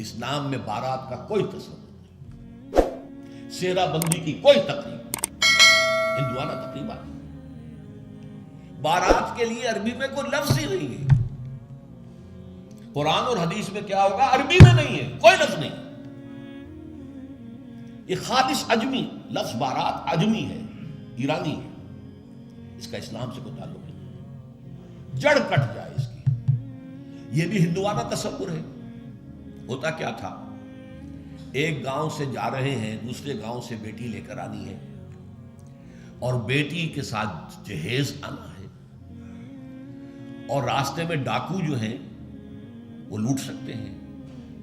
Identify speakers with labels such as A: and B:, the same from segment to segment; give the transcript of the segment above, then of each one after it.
A: اسلام میں بارات کا کوئی تصور نہیں، سیرا بندی کی کوئی تقریب، ہندوانہ تقریبا نہیں۔ بارات کے لیے عربی میں کوئی لفظ ہی نہیں ہے، قرآن اور حدیث میں کیا ہوگا؟ عربی میں نہیں ہے، کوئی لفظ نہیں۔ یہ خالص عجمی لفظ، بارات عجمی ہے، ایرانی ہے، اس کا اسلام سے کوئی تعلق نہیں، جڑ کٹ جائے اس کی۔ یہ بھی ہندوانہ تصور ہے۔ ہوتا کیا تھا، ایک گاؤں سے جا رہے ہیں، دوسرے گاؤں سے بیٹی لے کر آنی ہے، اور بیٹی کے ساتھ جہیز آنا ہے، اور راستے میں ڈاکو جو ہیں وہ لوٹ سکتے ہیں،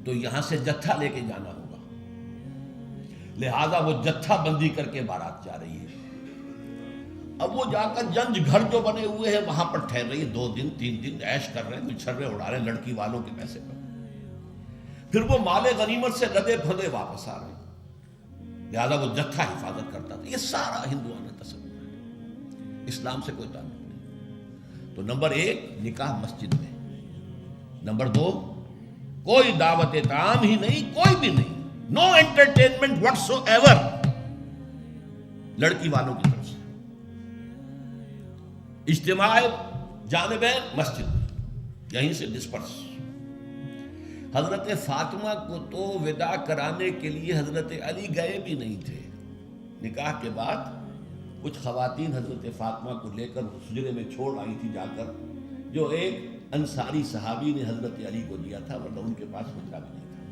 A: تو یہاں سے جتھا لے کے جانا ہوگا، لہذا وہ جتھا بندی کر کے بارات جا رہی ہے۔ اب وہ جا کر جنج گھر جو بنے ہوئے ہیں وہاں پر ٹھہر رہی ہے، 2 دن 3 دن عیش کر رہے ہیں، کچھ چھرے اڑا رہے ہیں لڑکی والوں کے پیسے پر، پھر وہ مال غنیمت سے لدے پھندے واپس آ رہے ہیں، لہذا وہ جتھا حفاظت کرتا تھا۔ یہ سارا ہندوانہ تصور ہے، اسلام سے کوئی تعلق نہیں۔ تو نمبر 1 نکاح مسجد میں، نمبر 2 کوئی دعوت طعام ہی نہیں، کوئی بھی نہیں، نو انٹرٹینمنٹ واٹس ایور لڑکی والوں کی طرف سے۔ اجتماع جانبین مسجد میں، یہیں سے ڈسپرس۔ حضرت فاطمہ کو تو وداع کرانے کے لیے حضرت علی گئے بھی نہیں تھے۔ نکاح کے بعد کچھ خواتین حضرت فاطمہ کو لے کر حجرے میں چھوڑ آئی تھی جا کر، جو ایک انصاری صحابی نے حضرت علی کو دیا تھا، ورنہ ان کے پاس حجرہ بھی نہیں تھا۔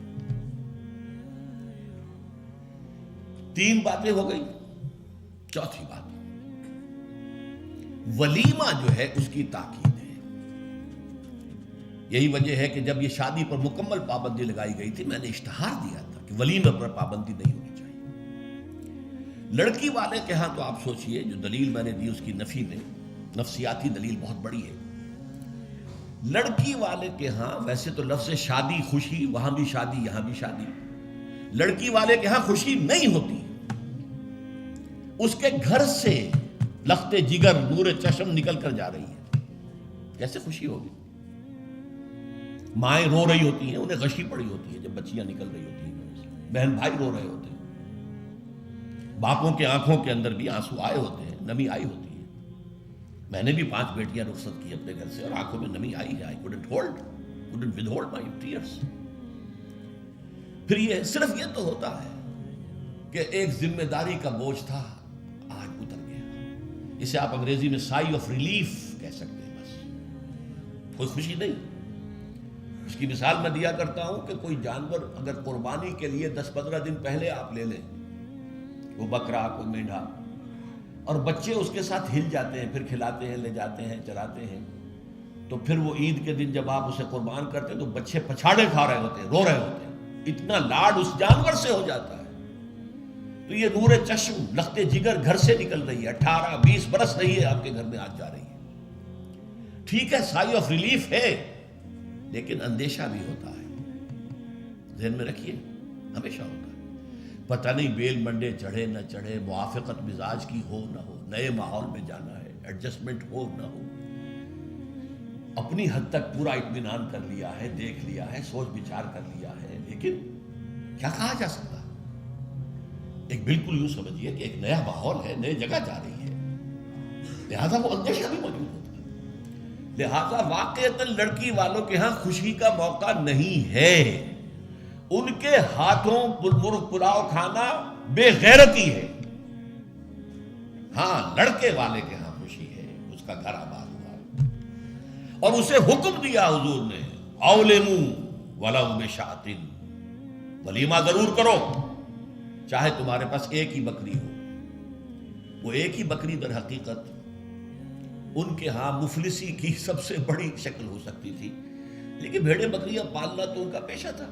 A: 3 باتیں ہو گئی، چوتھی بات ولیمہ جو ہے اس کی تاکید ہے۔ یہی وجہ ہے کہ جب یہ شادی پر مکمل پابندی لگائی گئی تھی، میں نے اشتہار دیا تھا کہ ولیمہ پر پابندی نہیں ہونی چاہیے۔ لڑکی والے کے ہاں تو آپ سوچئے، جو دلیل میں نے دی اس کی نفی میں، نفسیاتی دلیل بہت بڑی ہے۔ لڑکی والے کے ہاں ویسے تو لفظ شادی، خوشی، وہاں بھی شادی یہاں بھی شادی، لڑکی والے کے ہاں خوشی نہیں ہوتی۔ اس کے گھر سے لخت جگر، نور چشم نکل کر جا رہی ہے، کیسے خوشی ہوگی؟ مائیں رو رہی ہوتی ہیں، انہیں غشی پڑی ہوتی ہے جب بچیاں نکل رہی ہوتی ہیں، بہن بھائی رو رہے ہوتے ہیں، باپوں کے آنکھوں کے اندر بھی آنسو آئے ہوتے ہیں، نمی آئی ہوتی ہے۔ میں نے بھی 5 بیٹیاں رخصت کی اپنے گھر سے، اور آنکھوں میں نمی آئی ہے، I couldn't withhold my tears۔ پھر یہ صرف یہ تو ہوتا ہے کہ ایک ذمہ داری کا بوجھ تھا، آج اتر گیا۔ اسے آپ انگریزی میں سائی آف ریلیف کہہ سکتے ہیں، بس کوئی خوشی نہیں۔ اس کی مثال میں دیا کرتا ہوں کہ کوئی جانور اگر قربانی کے لیے 10-15 دن پہلے آپ لے لیں، وہ بکرا، کوئی مینڈھا، اور بچے اس کے ساتھ ہل جاتے ہیں، پھر کھلاتے ہیں، لے جاتے ہیں، چراتے ہیں، تو پھر وہ عید کے دن جب آپ اسے قربان کرتے ہیں تو بچے پچھاڑے کھا رہے ہوتے ہیں، رو رہے ہوتے ہیں، اتنا لاڈ اس جانور سے ہو جاتا ہے۔ تو یہ نور چشم، لخت جگر گھر سے نکل رہی ہے، 18-20 برس رہی ہے آپ کے گھر میں، آج جا رہی ہے۔ ٹھیک ہے، سائی آف ریلیف ہے، لیکن اندیشہ بھی ہوتا ہے، ذہن میں رکھیے، ہمیشہ ہوتا ہے۔ پتہ نہیں بیل منڈے چڑھے نہ چڑھے، موافقت مزاج کی ہو نہ ہو، نئے ماحول میں جانا ہے، ایڈجسٹمنٹ ہو نہ ہو۔ اپنی حد تک پورا اطمینان کر لیا ہے، دیکھ لیا ہے، سوچ بچار کر لیا ہے، لیکن کیا کہا جا سکتا؟ ایک بالکل یوں سمجھیے کہ ایک نیا ماحول ہے، نئے جگہ جا رہی ہے، لہذا وہ اندیشہ بھی موجود ہوتا ہے۔ لہذا واقعتاً لڑکی والوں کے ہاں خوشی کا موقع نہیں ہے، ان کے ہاتھوں مرغ پلاؤ کھانا بے غیرتی ہے۔ ہاں، لڑکے والے کے ہاں خوشی ہے، اس کا گھر آباد ہوا ہے، اور اسے حکم دیا حضور نے، اولموا ولو بشاۃ، ولیمہ ضرور کرو، چاہے تمہارے پاس ایک ہی بکری ہو۔ وہ ایک ہی بکری در حقیقت ان کے ہاں مفلسی کی سب سے بڑی شکل ہو سکتی تھی، لیکن بھیڑیں بکریاں پالنا تو ان کا پیشہ تھا،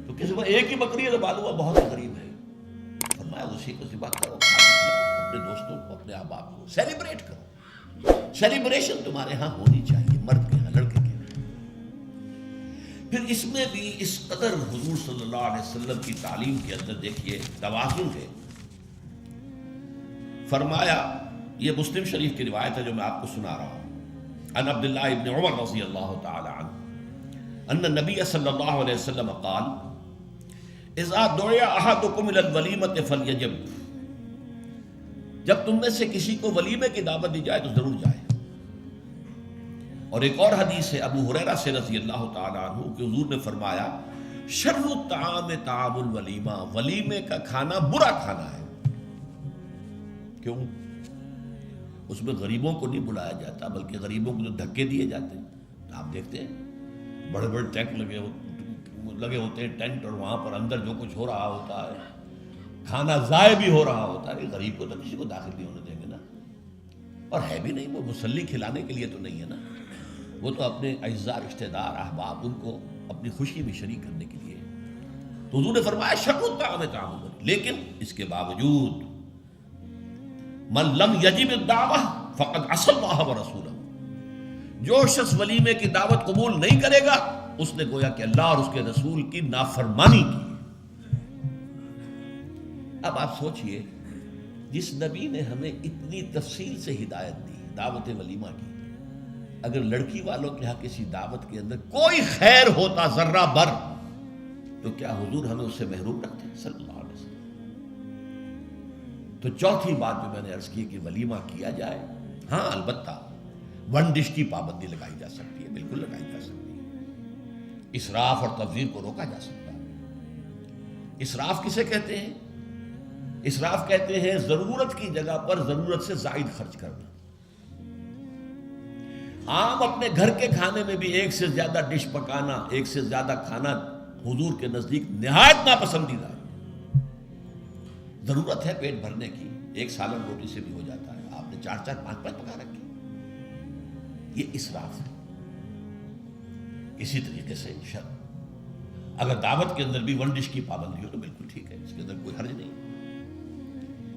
A: تو کسی کو ایک ہی بکری پالوا بہت غریب ہے، فرمایا اسی کو ذبح کرو، اپنے دوستوں کو، اپنے احباب کو سیلیبریٹ کرو۔ سیلیبریشن تمہارے ہاں ہونی چاہیے، مرد کے ہاں، لڑکے کے ہاں۔ پھر اس میں بھی اس قدر حضور صلی اللہ علیہ وسلم کی تعلیم کے اندر دیکھیے توازن ہے۔ فرمایا، یہ مسلم شریف کی روایت ہے جو میں آپ کو سنا رہا ہوں، عن عبداللہ ابن عمر رضی اللہ تعالی عنہ ان النبی صلی اللہ علیہ وسلم قال اذا دعی احدکم الی الولیمۃ فلیجب، جب تم میں سے کسی کو ولیمے کی دعوت دی جائے تو ضرور جائے۔ اور ایک اور حدیث ہے ابو ہریرہ سے رضی اللہ تعالی عنہ کہ حضور نے فرمایا شر الطعام طعام الولیمہ، ولیمے کا کھانا برا کھانا ہے۔ کیوں؟ اس میں غریبوں کو نہیں بلایا جاتا بلکہ غریبوں کو جو دھکے دیے جاتے ہیں۔ آپ دیکھتے ہیں بڑے بڑے ٹینک لگے ہوتے ہیں ٹینٹ، اور وہاں پر اندر جو کچھ ہو رہا ہوتا ہے، کھانا ضائع بھی ہو رہا ہوتا ہے، غریب کو تو کسی کو داخل نہیں ہونے دیں گے نا۔ اور ہے بھی نہیں، وہ مسلی کھلانے کے لیے تو نہیں ہے نا، وہ تو اپنے اعزاء رشتہ دار احباب ان کو اپنی خوشی میں شریک کرنے کے لیے۔ تو حضور نے فرمایا شر الطعام طعام الولیمہ، لیکن اس کے باوجود من لم یجب الدعوہ فقد عصى اللہ ورسولہ، جو شخص ولیمے کی دعوت قبول نہیں کرے گا اس نے گویا کہ اللہ اور اس کے رسول کی نافرمانی کی۔ اب آپ سوچئے، جس نبی نے ہمیں اتنی تفصیل سے ہدایت دی دعوت ولیمہ کی، اگر لڑکی والوں کے ہاں کسی دعوت کے اندر کوئی خیر ہوتا ذرہ بر تو کیا حضور ہمیں اس سے محروم رکھتے صلی اللہ علیہ وسلم؟ تو چوتھی بات جو میں نے عرض کی کہ ولیمہ کیا جائے، ہاں البتہ ون ڈش کی پابندی لگائی جا سکتی ہے، بالکل لگائی جا سکتی ہے، اسراف اور تبذیر کو روکا جا سکتا ہے۔ اسراف کسے کہتے ہیں؟ اسراف کہتے ہیں ضرورت کی جگہ پر ضرورت سے زائد خرچ کرنا۔ عام اپنے گھر کے کھانے میں بھی ایک سے زیادہ ڈش پکانا، ایک سے زیادہ کھانا حضور کے نزدیک نہایت ناپسندیدہ ہے۔ ضرورت ہے پیٹ بھرنے کی، ایک سالن روٹی سے بھی ہو جاتا ہے، آپ نے 4 4 5 5 پکا رکھے، یہ اسراف ہے۔ اسی طریقے سے اگر دعوت کے اندر بھی ون ڈش کی پابندی ہو تو بالکل ٹھیک ہے، اس کے اندر کوئی حرج نہیں،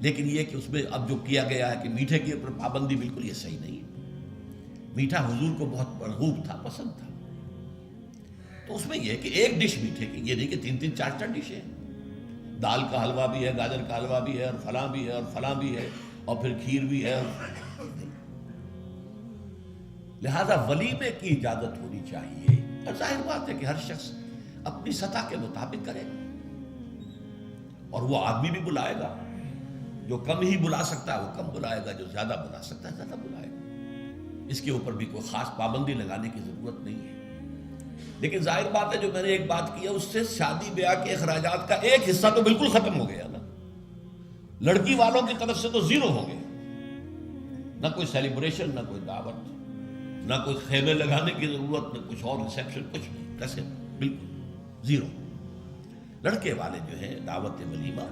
A: لیکن یہ کہ اس میں اب جو کیا گیا ہے کہ میٹھے کے اوپر پابندی، بالکل یہ صحیح نہیں ہے۔ میٹھا حضور کو بہت مرغوب تھا، پسند تھا، تو اس میں یہ کہ ایک ڈش میٹھے کی، یہ نہیں کہ 3 3 4 4 ڈشیں، دال کا حلوہ بھی ہے، گاجر کا حلوہ بھی ہے، اور فلاں بھی ہے، اور فلاں بھی ہے، اور پھر کھیر بھی ہے۔ لہذا ولیمے کی اجازت ہونی چاہیے، اور ظاہر بات ہے کہ ہر شخص اپنی سطح کے مطابق کرے، اور وہ آدمی بھی بلائے گا، جو کم ہی بلا سکتا ہے وہ کم بلائے گا، جو زیادہ بلا سکتا ہے زیادہ بلائے گا۔ اس کے اوپر بھی کوئی خاص پابندی لگانے کی ضرورت نہیں ہے۔ لیکن ظاہر بات ہے جو میں نے ایک بات کی ہے، اس سے شادی بیاہ کے اخراجات کا ایک حصہ تو بالکل ختم ہو گیا نا، لڑکی والوں کی طرف سے تو زیرو ہو گیا، نہ کوئی سیلیبریشن، نہ کوئی دعوت، نہ کوئی خیمے لگانے کی ضرورت، نہ کچھ اور ریسیپشن، کچھ نہیں، کیسے بالکل زیرو۔ لڑکے والے جو ہیں دعوت ولیمہ،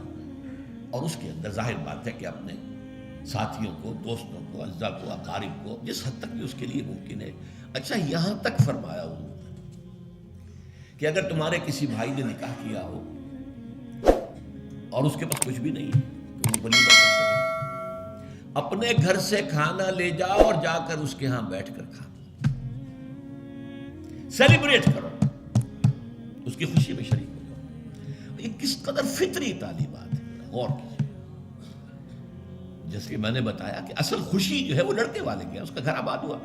A: اور اس کے اندر ظاہر بات ہے کہ اپنے ساتھیوں کو، دوستوں کو، اعزاء کو، اقارب کو جس حد تک بھی اس کے لیے ممکن ہے۔ اچھا یہاں تک فرمایا ہوں کہ اگر تمہارے کسی بھائی نے نکاح کیا ہو اور اس کے پاس کچھ بھی نہیں ہے تو وہ ولیمہ کر سکے، اپنے گھر سے کھانا لے جاؤ اور جا کر اس کے ہاں بیٹھ کر کھا، سیلیبریٹ کرو، اس کی خوشی میں شریک ہو جاؤ۔ یہ کس قدر فطری تعلیمات ہے، غور کیجیے۔ جیسے کہ میں نے بتایا کہ اصل خوشی جو ہے وہ لڑکے والے کی ہے، اس کا گھر آباد ہوا،